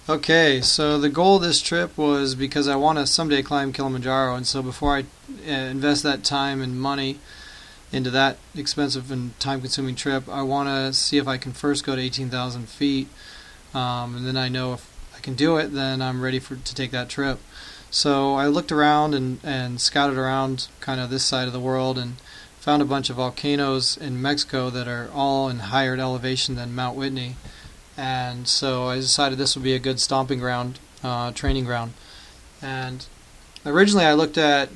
Okay, so the goal of this trip was because I want to someday climb Kilimanjaro, and so before I invest that time and money into that expensive and time-consuming trip, I want to see if I can first go to 18,000 feet, and then I know if I can do it, then I'm ready to take that trip. So I looked around and scouted around kind of this side of the world and found a bunch of volcanoes in Mexico that are all in higher elevation than Mount Whitney. And so I decided this would be a good stomping ground, training ground. And originally I looked at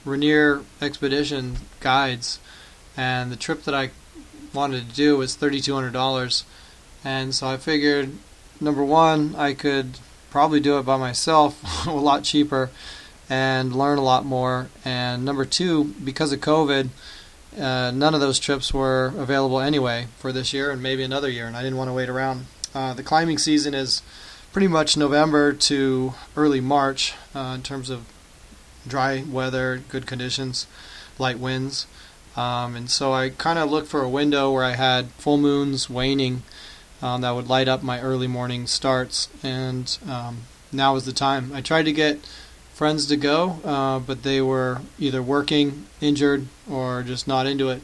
Rainier Expedition guides, and the trip that I wanted to do was $3,200. And so I figured, number one, I could probably do it by myself a lot cheaper and learn a lot more. And number two, because of COVID, none of those trips were available anyway for this year and maybe another year, and I didn't want to wait around. The climbing season is pretty much November to early March in terms of dry weather, good conditions, light winds. And so I kind of looked for a window where I had full moons waning that would light up my early morning starts, and now was the time. I tried to get friends to go, but they were either working, injured, or just not into it.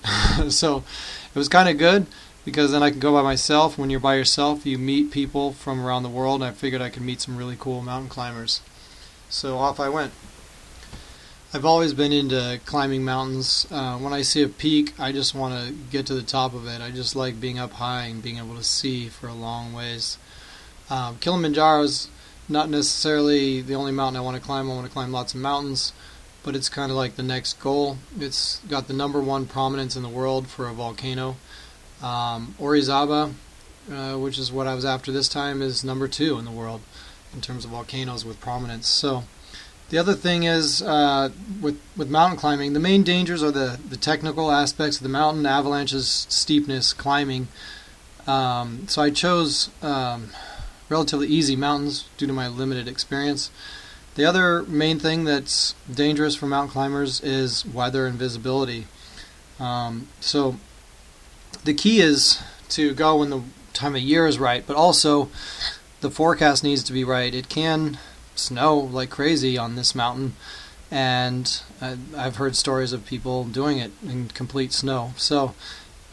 So it was kind of good because then I could go by myself. When you're by yourself, you meet people from around the world, and I figured I could meet some really cool mountain climbers. So off I went. I've always been into climbing mountains. When I see a peak, I just want to get to the top of it. I just like being up high and being able to see for a long ways. Kilimanjaro's not necessarily the only mountain I want to climb. I want to climb lots of mountains, but it's kind of like the next goal. It's got the #1 prominence in the world for a volcano. Orizaba, which is what I was after this time, is #2 in the world in terms of volcanoes with prominence. So the other thing is with mountain climbing, the main dangers are the technical aspects of the mountain, avalanches, steepness, climbing. So I chose relatively easy mountains due to my limited experience. The other main thing that's dangerous for mountain climbers is weather and visibility. So the key is to go when the time of year is right, but also the forecast needs to be right. It can snow like crazy on this mountain, and I've heard stories of people doing it in complete snow. So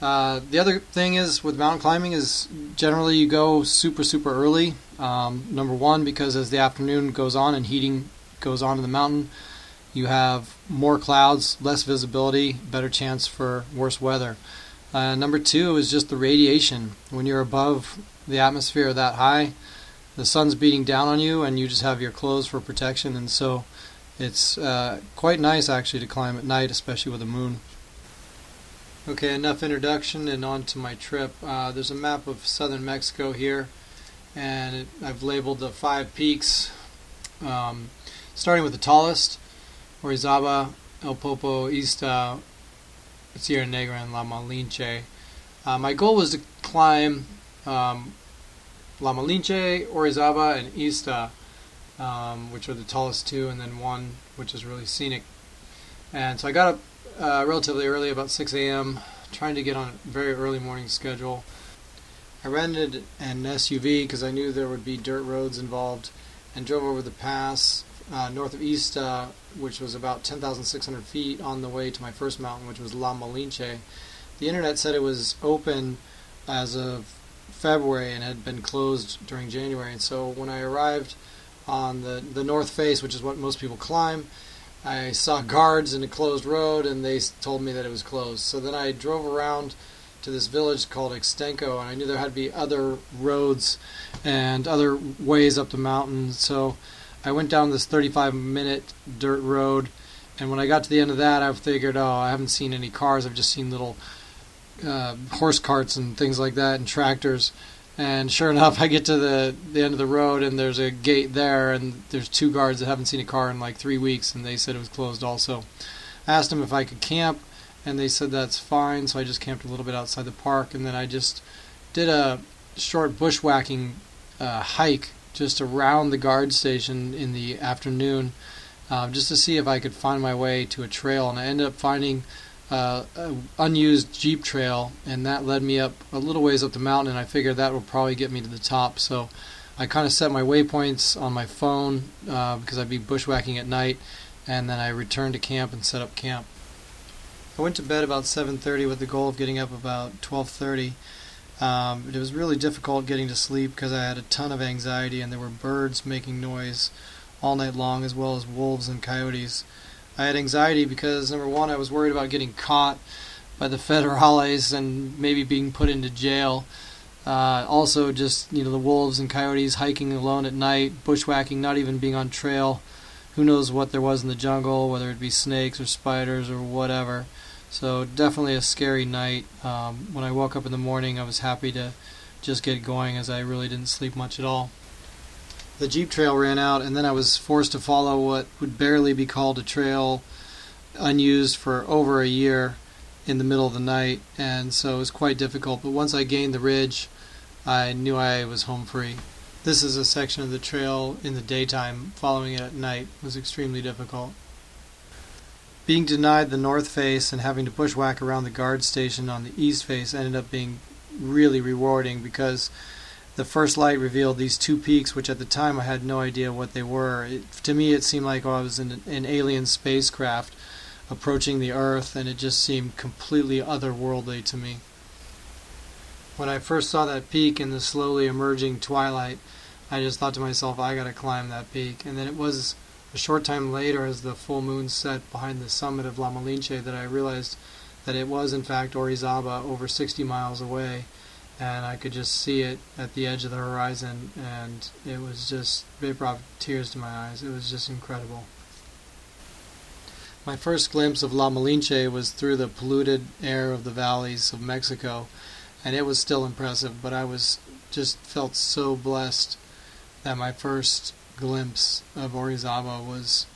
the other thing is with mountain climbing is generally you go super early. Number one, because as the afternoon goes on and heating goes on to the mountain, you have more clouds, less visibility, better chance for worse weather. Number two is just the radiation. When you're above the atmosphere that high, the sun's beating down on you and you just have your clothes for protection, and so it's quite nice actually to climb at night, especially with a moon. Okay, enough introduction and on to my trip. There's a map of southern Mexico here, and I've labeled the 5 peaks, starting with the tallest, Orizaba, El Popo, Ista, Sierra Negra, and La Malinche. My goal was to climb La Malinche, Orizaba, and Ista, which are the tallest two, and then one which is really scenic. And so I got up relatively early, about 6 a.m., trying to get on a very early morning schedule. I rented an SUV because I knew there would be dirt roads involved, and drove over the pass north of Ista, which was about 10,600 feet on the way to my first mountain, which was La Malinche. The internet said it was open as of February and had been closed during January, and so when I arrived on the north face, which is what most people climb, I saw guards in a closed road, and they told me that it was closed. So then I drove around to this village called Extenco, and I knew there had to be other roads and other ways up the mountain. So I went down this 35-minute dirt road, and when I got to the end of that, I figured, oh, I haven't seen any cars. I've just seen little horse carts and things like that, and tractors. And sure enough, I get to the end of the road, and there's a gate there, and there's 2 guards that haven't seen a car in like 3 weeks, and they said it was closed also. I asked them if I could camp, and they said that's fine, so I just camped a little bit outside the park, and then I just did a short bushwhacking hike just around the guard station in the afternoon, just to see if I could find my way to a trail, and I ended up finding an unused jeep trail, and that led me up a little ways up the mountain, and I figured that would probably get me to the top. So I kind of set my waypoints on my phone because I'd be bushwhacking at night, and then I returned to camp and set up camp. I went to bed about 7:30 with the goal of getting up about 12:30. It was really difficult getting to sleep because I had a ton of anxiety, and there were birds making noise all night long, as well as wolves and coyotes. I had anxiety because, number one, I was worried about getting caught by the federales and maybe being put into jail. Also, just the wolves and coyotes hiking alone at night, bushwhacking, not even being on trail. Who knows what there was in the jungle, whether it be snakes or spiders or whatever. So definitely a scary night. When I woke up in the morning, I was happy to just get going, as I really didn't sleep much at all. The jeep trail ran out, and then I was forced to follow what would barely be called a trail, unused for over a year, in the middle of the night, and so it was quite difficult. But once I gained the ridge, I knew I was home free. This is a section of the trail in the daytime. Following it at night was extremely difficult. Being denied the north face and having to bushwhack around the guard station on the east face ended up being really rewarding, because the first light revealed these two peaks, which at the time I had no idea what they were. To me, it seemed like I was in an alien spacecraft approaching the Earth, and it just seemed completely otherworldly to me. When I first saw that peak in the slowly emerging twilight, I just thought to myself, I gotta climb that peak. And then it was a short time later, as the full moon set behind the summit of La Malinche, that I realized that it was in fact Orizaba, over 60 miles away, and I could just see it at the edge of the horizon, and it brought tears to my eyes. It was just incredible. My first glimpse of La Malinche was through the polluted air of the valleys of Mexico, and it was still impressive, but I felt so blessed that my first glimpse of Orizaba was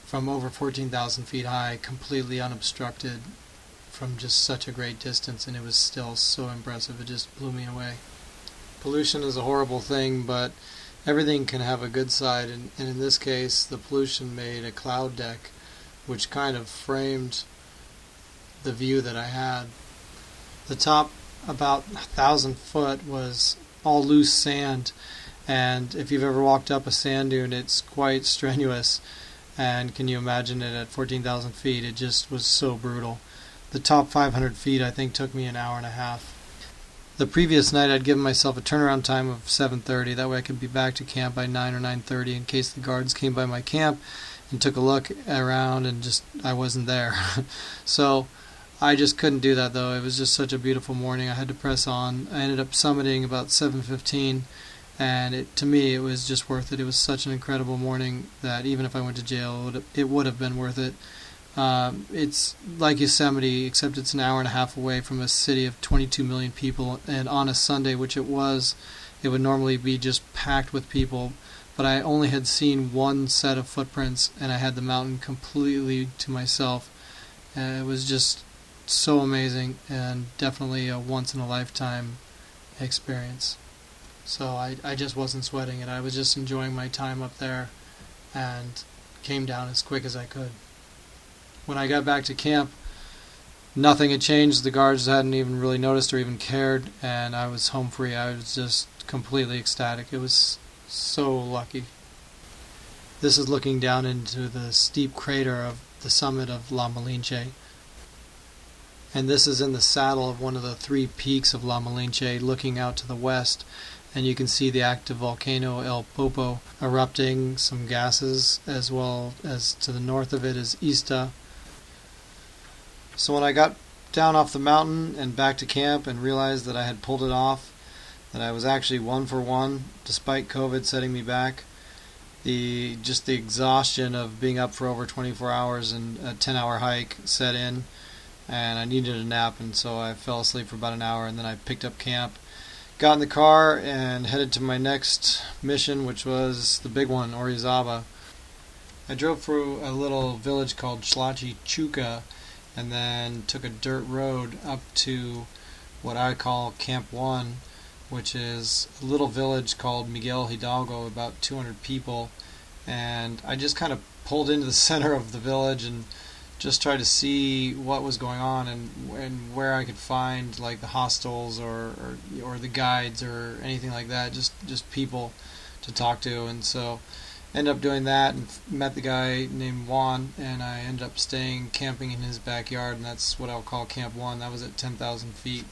from over 14,000 feet high, completely unobstructed, from just such a great distance, and it was still so impressive. It just blew me away. Pollution is a horrible thing, but everything can have a good side, and in this case, the pollution made a cloud deck, which kind of framed the view that I had. The top, about 1,000 foot, was all loose sand, and if you've ever walked up a sand dune, it's quite strenuous, and can you imagine it at 14,000 feet? It just was so brutal. The top 500 feet, I think, took me an hour and a half. The previous night, I'd given myself a turnaround time of 7:30. That way I could be back to camp by 9 or 9:30 in case the guards came by my camp and took a look around and I wasn't there. So I just couldn't do that, though. It was just such a beautiful morning. I had to press on. I ended up summiting about 7:15, and to me, it was just worth it. It was such an incredible morning that even if I went to jail, it would have been worth it. It's like Yosemite, except it's an hour and a half away from a city of 22 million people, and on a Sunday, which it was, it would normally be just packed with people, but I only had seen one set of footprints, and I had the mountain completely to myself, and it was just so amazing, and definitely a once-in-a-lifetime experience. So I just wasn't sweating it. I was just enjoying my time up there, and came down as quick as I could. When I got back to camp, nothing had changed. The guards hadn't even really noticed or even cared, and I was home free. I was just completely ecstatic. It was so lucky. This is looking down into the steep crater of the summit of La Malinche. And this is in the saddle of one of the three peaks of La Malinche, looking out to the west, and you can see the active volcano El Popo erupting some gases, as well as to the north of it is Ista. So when I got down off the mountain and back to camp and realized that I had pulled it off, that I was actually 1 for 1, despite COVID setting me back, the exhaustion of being up for over 24 hours and a 10-hour hike set in, and I needed a nap, and so I fell asleep for about an hour, and then I picked up camp, got in the car, and headed to my next mission, which was the big one, Orizaba. I drove through a little village called Chuca, and then took a dirt road up to what I call Camp 1, which is a little village called Miguel Hidalgo, about 200 people, and I just kind of pulled into the center of the village and just tried to see what was going on and where I could find like the hostels or the guides or anything like that, just people. to talk to, and so ended up doing that and met the guy named Juan, and I ended up camping in his backyard, and that's what I'll call Camp 1. That was at 10,000 feet.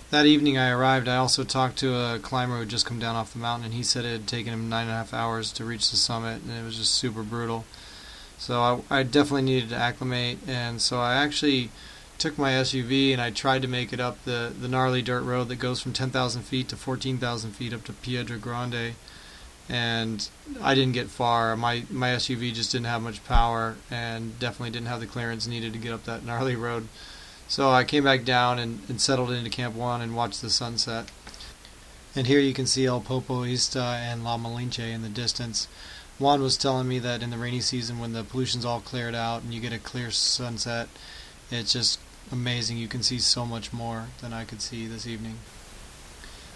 That evening I arrived, I also talked to a climber who had just come down off the mountain, and he said it had taken him 9.5 hours to reach the summit, and it was just super brutal. So I definitely needed to acclimate, and so I actually took my SUV and I tried to make it up the gnarly dirt road that goes from 10,000 feet to 14,000 feet up to Piedra Grande, and I didn't get far. My SUV just didn't have much power and definitely didn't have the clearance needed to get up that gnarly road. So I came back down and settled into Camp 1 and watched the sunset. And here you can see El Popoista and La Malinche in the distance. Juan was telling me that in the rainy season, when the pollution's all cleared out and you get a clear sunset, it's just amazing. You can see so much more than I could see this evening.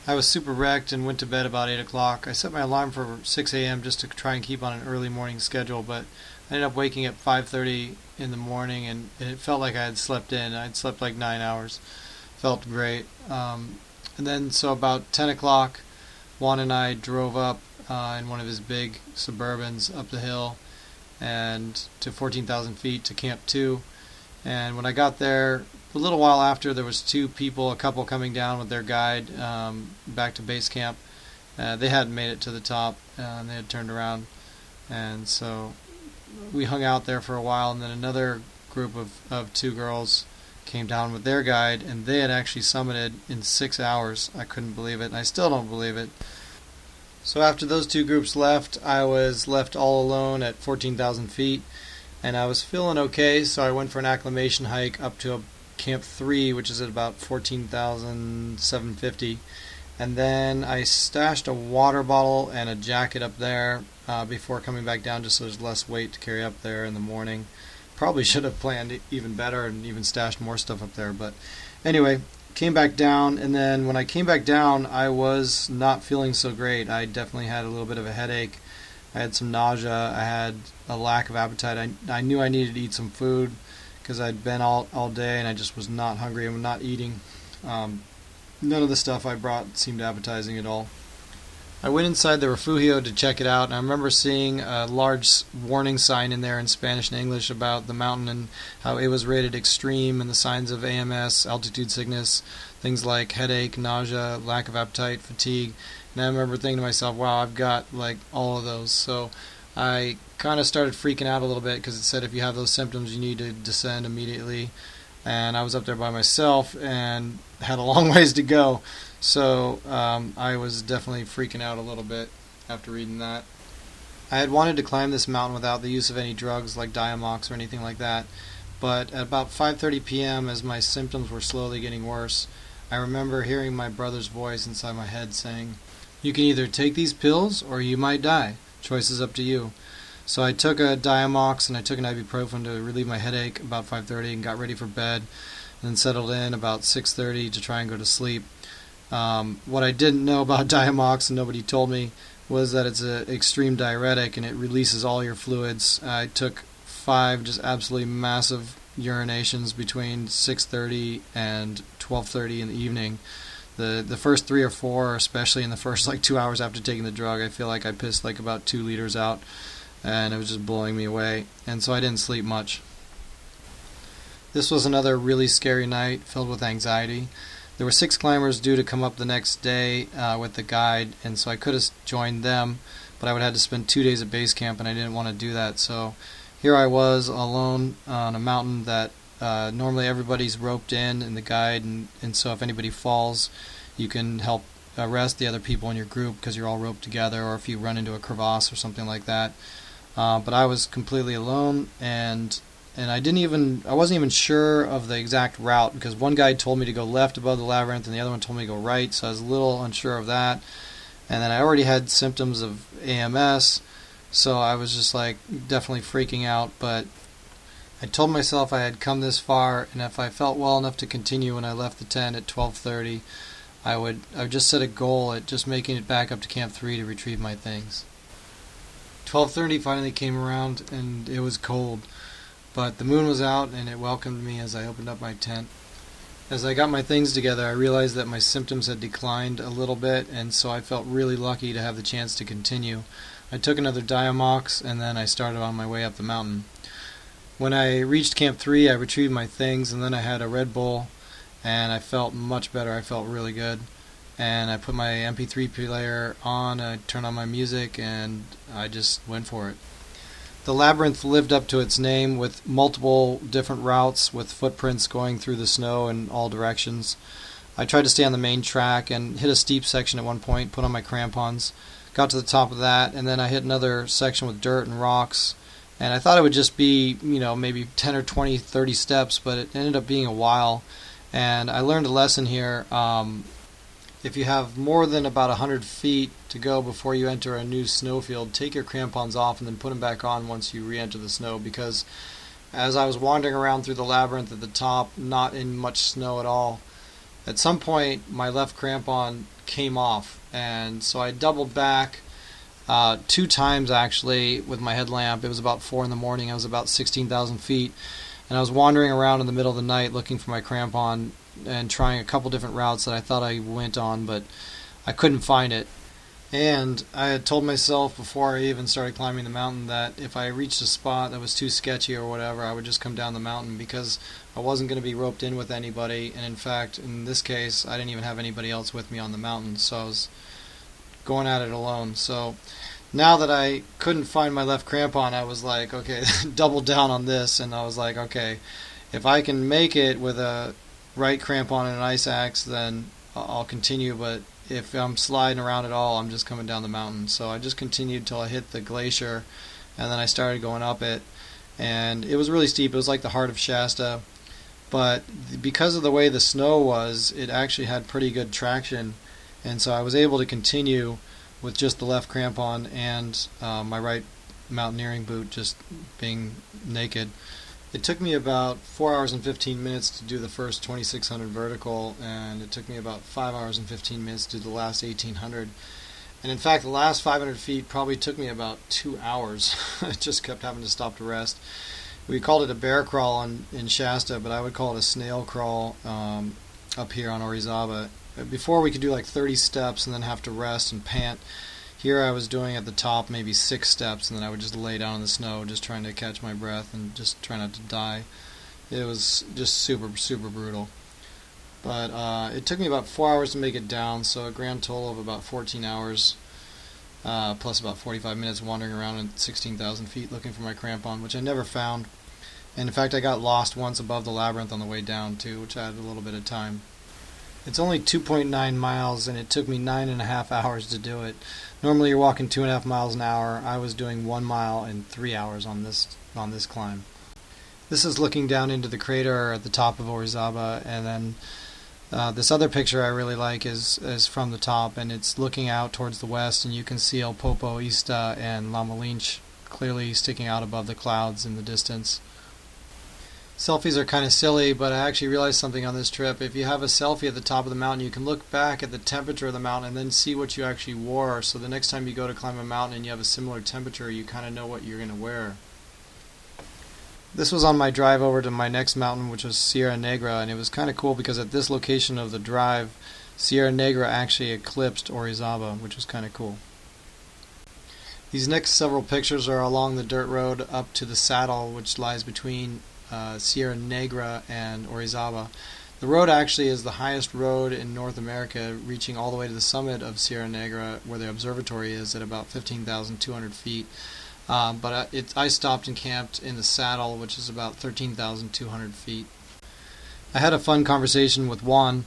I was super wrecked and went to bed about 8 o'clock. I set my alarm for 6 a.m. just to try and keep on an early morning schedule, but I ended up waking at 5:30 in the morning, and it felt like I had slept in. I'd slept like 9 hours. Felt great. And then so about 10 o'clock, Juan and I drove up in one of his big Suburbans up the hill and to 14,000 feet to Camp 2. And when I got there, a little while after, there was a couple coming down with their guide back to base camp. They hadn't made it to the top, and they had turned around. And so we hung out there for a while, and then another group of 2 girls came down with their guide, and they had actually summited in 6 hours. I couldn't believe it, and I still don't believe it. So after those 2 groups left, I was left all alone at 14,000 feet, and I was feeling okay, so I went for an acclimation hike up to Camp 3, which is at about 14,750. And then I stashed a water bottle and a jacket up there before coming back down, just so there's less weight to carry up there in the morning. Probably should have planned even better and even stashed more stuff up there. But anyway, came back down, and then when I came back down, I was not feeling so great. I definitely had a little bit of a headache. I had some nausea. I had a lack of appetite. I knew I needed to eat some food because I'd been all day and I just was not hungry and not eating. None of the stuff I brought seemed appetizing at all. I went inside the refugio to check it out, and I remember seeing a large warning sign in there in Spanish and English about the mountain and how it was rated extreme, and the signs of AMS, altitude sickness, things like headache, nausea, lack of appetite, fatigue. And I remember thinking to myself, wow, I've got like all of those. So I kind of started freaking out a little bit because it said if you have those symptoms, you need to descend immediately. And I was up there by myself and had a long ways to go. So I was definitely freaking out a little bit after reading that. I had wanted to climb this mountain without the use of any drugs like Diamox or anything like that. But at about 5:30 p.m., as my symptoms were slowly getting worse, I remember hearing my brother's voice inside my head saying, "You can either take these pills or you might die. Choice is up to you." So I took a Diamox and I took an ibuprofen to relieve my headache about 5:30 and got ready for bed, and then settled in about 6:30 to try and go to sleep. What I didn't know about Diamox, and nobody told me, was that it's an extreme diuretic and it releases all your fluids. I took 5 just absolutely massive urinations between 6:30 and 12:30 in the evening. The first 3 or 4, especially in the first like 2 hours after taking the drug, I feel like I pissed like about 2 liters out, and it was just blowing me away, and so I didn't sleep much. This was another really scary night filled with anxiety. There were 6 climbers due to come up the next day with the guide, and so I could have joined them, but I would have had to spend 2 days at base camp, and I didn't want to do that. So here I was alone on a mountain that normally everybody's roped in the guide, and so if anybody falls, you can help arrest the other people in your group because you're all roped together, or if you run into a crevasse or something like that. But I was completely alone, and I wasn't even sure of the exact route, because one guide told me to go left above the Labyrinth and the other one told me to go right, so I was a little unsure of that. And then I already had symptoms of AMS, so I was just like definitely freaking out. But I told myself I had come this far, and if I felt well enough to continue when I left the tent at 12:30, I would just set a goal at just making it back up to Camp 3 to retrieve my things. 12:30 finally came around, and it was cold. But the moon was out, and it welcomed me as I opened up my tent. As I got my things together, I realized that my symptoms had declined a little bit, and so I felt really lucky to have the chance to continue. I took another Diamox, and then I started on my way up the mountain. When I reached Camp 3, I retrieved my things, and then I had a Red Bull, and I felt much better. I felt really good. And I put my MP3 player on, I turned on my music, and I just went for it. The Labyrinth lived up to its name with multiple different routes with footprints going through the snow in all directions. I tried to stay on the main track and hit a steep section at one point, put on my crampons, got to the top of that, and then I hit another section with dirt and rocks. And I thought it would just be, maybe 10 or 20, 30 steps, but it ended up being a while. And I learned a lesson here. If you have more than about 100 feet to go before you enter a new snowfield, take your crampons off and then put them back on once you re-enter the snow, because as I was wandering around through the labyrinth at the top, not in much snow at all, at some point my left crampon came off, and so I doubled back 2 times actually with my headlamp. It was about 4 in the morning. I was about 16,000 feet, and I was wandering around in the middle of the night looking for my crampon and trying a couple different routes that I thought I went on, but I couldn't find it. And I had told myself before I even started climbing the mountain that if I reached a spot that was too sketchy or whatever, I would just come down the mountain, because I wasn't going to be roped in with anybody. And in fact, in this case, I didn't even have anybody else with me on the mountain, so I was going at it alone. So now that I couldn't find my left crampon, I was like, okay, double down on this, and I was like, okay, if I can make it with a right crampon and an ice axe, then I'll continue, but if I'm sliding around at all, I'm just coming down the mountain. So I just continued till I hit the glacier, and then I started going up it, and it was really steep. It was like the heart of Shasta, but because of the way the snow was, it actually had pretty good traction, and so I was able to continue with just the left crampon and my right mountaineering boot just being naked. It took me about 4 hours and 15 minutes to do the first 2,600 vertical, and it took me about 5 hours and 15 minutes to do the last 1,800. And in fact, the last 500 feet probably took me about 2 hours. I just kept having to stop to rest. We called it a bear crawl in Shasta, but I would call it a snail crawl up here on Orizaba. Before, we could do like 30 steps and then have to rest and pant. Here I was doing at the top maybe 6 steps, and then I would just lay down in the snow just trying to catch my breath and just try not to die. It was just super, super brutal. But it took me about 4 hours to make it down, so a grand total of about 14 hours, plus about 45 minutes wandering around at 16,000 feet looking for my crampon, which I never found. And in fact, I got lost once above the labyrinth on the way down too, which added a little bit of time. It's only 2.9 miles, and it took me 9.5 hours to do it. Normally you're walking 2.5 miles an hour. I was doing 1 mile in 3 hours on this climb. This is looking down into the crater at the top of Orizaba, and then this other picture I really like is from the top, and it's looking out towards the west, and you can see El Popo, Ista, and La Malinche clearly sticking out above the clouds in the distance. Selfies are kind of silly, but I actually realized something on this trip. If you have a selfie at the top of the mountain, you can look back at the temperature of the mountain and then see what you actually wore. So the next time you go to climb a mountain and you have a similar temperature, you kind of know what you're going to wear. This was on my drive over to my next mountain, which was Sierra Negra, and it was kind of cool because at this location of the drive, Sierra Negra actually eclipsed Orizaba, which was kind of cool. These next several pictures are along the dirt road up to the saddle, which lies between Sierra Negra and Orizaba. The road actually is the highest road in North America, reaching all the way to the summit of Sierra Negra, where the observatory is at about 15,200 feet. But I stopped and camped in the saddle, which is about 13,200 feet. I had a fun conversation with Juan.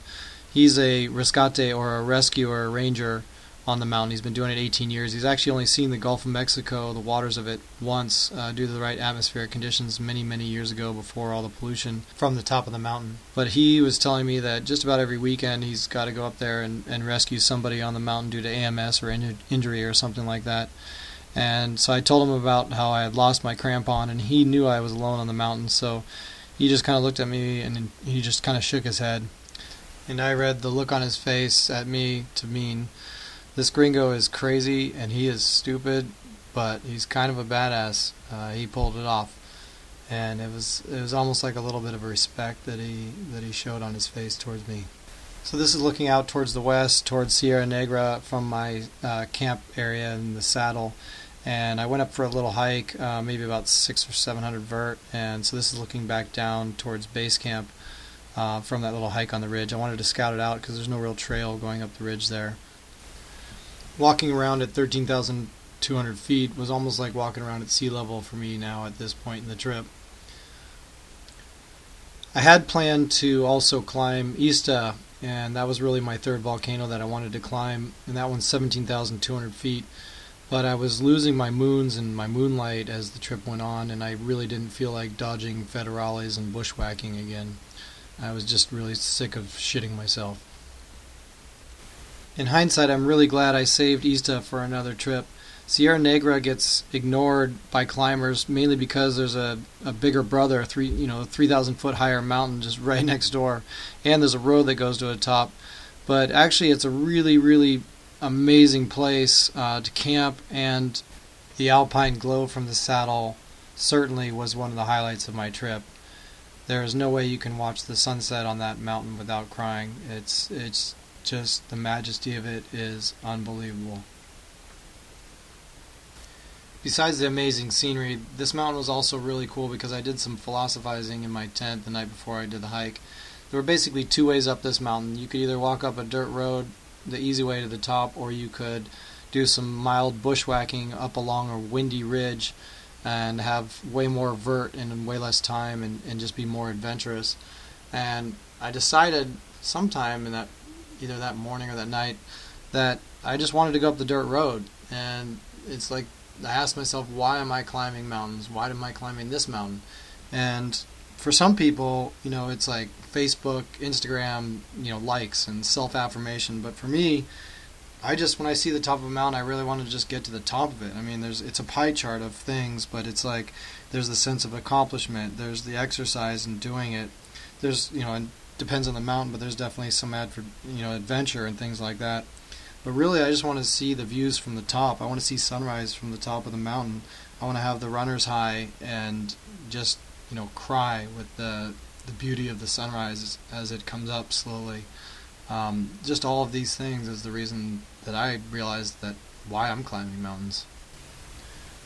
He's a rescate, or a rescuer ranger on the mountain. He's been doing it 18 years. He's actually only seen the Gulf of Mexico, the waters of it, once due to the right atmospheric conditions many, many years ago before all the pollution from the top of the mountain. But he was telling me that just about every weekend he's got to go up there and rescue somebody on the mountain due to AMS or injury or something like that. And so I told him about how I had lost my crampon, and he knew I was alone on the mountain, so he just kind of looked at me and he just kind of shook his head. And I read the look on his face at me to mean, this gringo is crazy and he is stupid, but he's kind of a badass. He pulled it off. and it was almost like a little bit of a respect that he showed on his face towards me. So this is looking out towards the west, towards Sierra Negra from my camp area in the saddle. And I went up for a little hike, maybe about 600 or 700 vert, and so this is looking back down towards base camp from that little hike on the ridge. I wanted to scout it out because there's no real trail going up the ridge there. Walking around at 13,200 feet was almost like walking around at sea level for me now at this point in the trip. I had planned to also climb Ista, and that was really my third volcano that I wanted to climb, and that one's 17,200 feet. But I was losing my moons and my moonlight as the trip went on, and I really didn't feel like dodging federales and bushwhacking again. I was just really sick of shitting myself. In hindsight, I'm really glad I saved Ista for another trip. Sierra Negra gets ignored by climbers mainly because there's a bigger brother, a 3,000 foot higher mountain just right next door, and there's a road that goes to the top. But actually, it's a really, really amazing place to camp, and the alpine glow from the saddle certainly was one of the highlights of my trip. There is no way you can watch the sunset on that mountain without crying. It's just, the majesty of it is unbelievable. Besides the amazing scenery, this mountain was also really cool because I did some philosophizing in my tent the night before I did the hike. There were basically two ways up this mountain. You could either walk up a dirt road, the easy way to the top, or you could do some mild bushwhacking up along a windy ridge and have way more vert and in way less time and just be more adventurous. And I decided sometime in either that morning or that night that I just wanted to go up the dirt road. And it's like I asked myself, why am I climbing mountains? Why am I climbing this mountain? And for some people, it's like Facebook, Instagram, likes and self-affirmation. But for me, when I see the top of a mountain, I really want to just get to the top of it. I mean, it's a pie chart of things, but it's like there's the sense of accomplishment. There's the exercise in doing it. There's, it depends on the mountain, but there's definitely some adventure and things like that. But really, I just want to see the views from the top. I want to see sunrise from the top of the mountain. I want to have the runner's high and just cry with the beauty of the sunrise as it comes up slowly. Just all of these things is the reason that I realized that why I'm climbing mountains.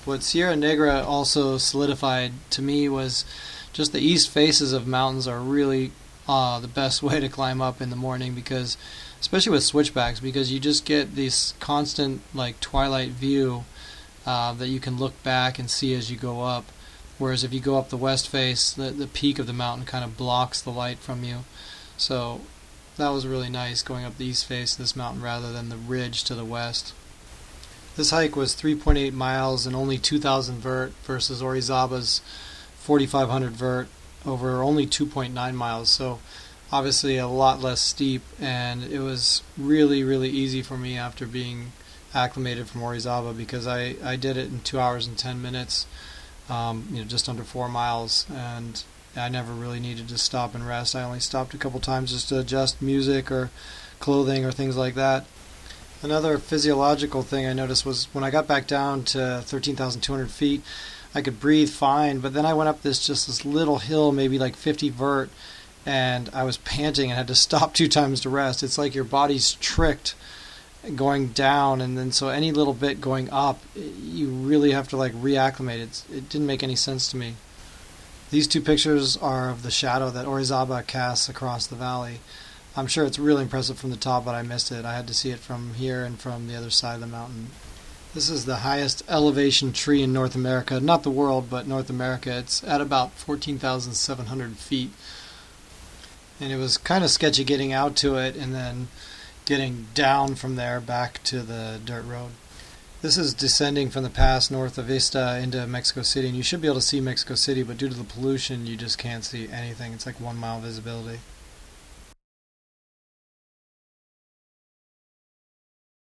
What Sierra Negra also solidified to me was just the east faces of mountains are really the best way to climb up in the morning, because especially with switchbacks, because you just get this constant twilight view that you can look back and see as you go up. Whereas if you go up the west face, the peak of the mountain kind of blocks the light from you. So that was really nice, going up the east face of this mountain rather than the ridge to the west. This hike was 3.8 miles and only 2,000 vert versus Orizaba's 4,500 vert over only 2.9 miles. So obviously a lot less steep, and it was really, really easy for me after being acclimated from Orizaba, because I did it in 2 hours and 10 minutes. Just under 4 miles, and I never really needed to stop and rest. I only stopped a couple times just to adjust music or clothing or things like that. Another physiological thing I noticed was when I got back down to 13,200 feet, I could breathe fine, but then I went up this little hill, maybe 50 vert, and I was panting and had to stop 2 times to rest. It's like your body's tricked going down, and then so any little bit going up, you really have to reacclimate. It didn't make any sense to me. These two pictures are of the shadow that Orizaba casts across the valley. I'm sure it's really impressive from the top, but I missed it. I had to see it from here and from the other side of the mountain. This is the highest elevation tree in North America, not the world, but North America. It's at about 14,700 feet. And it was kind of sketchy getting out to it and then getting down from there back to the dirt road. This is descending from the pass north of Ista into Mexico City, and you should be able to see Mexico City, but due to the pollution, you just can't see anything. It's like 1 mile visibility.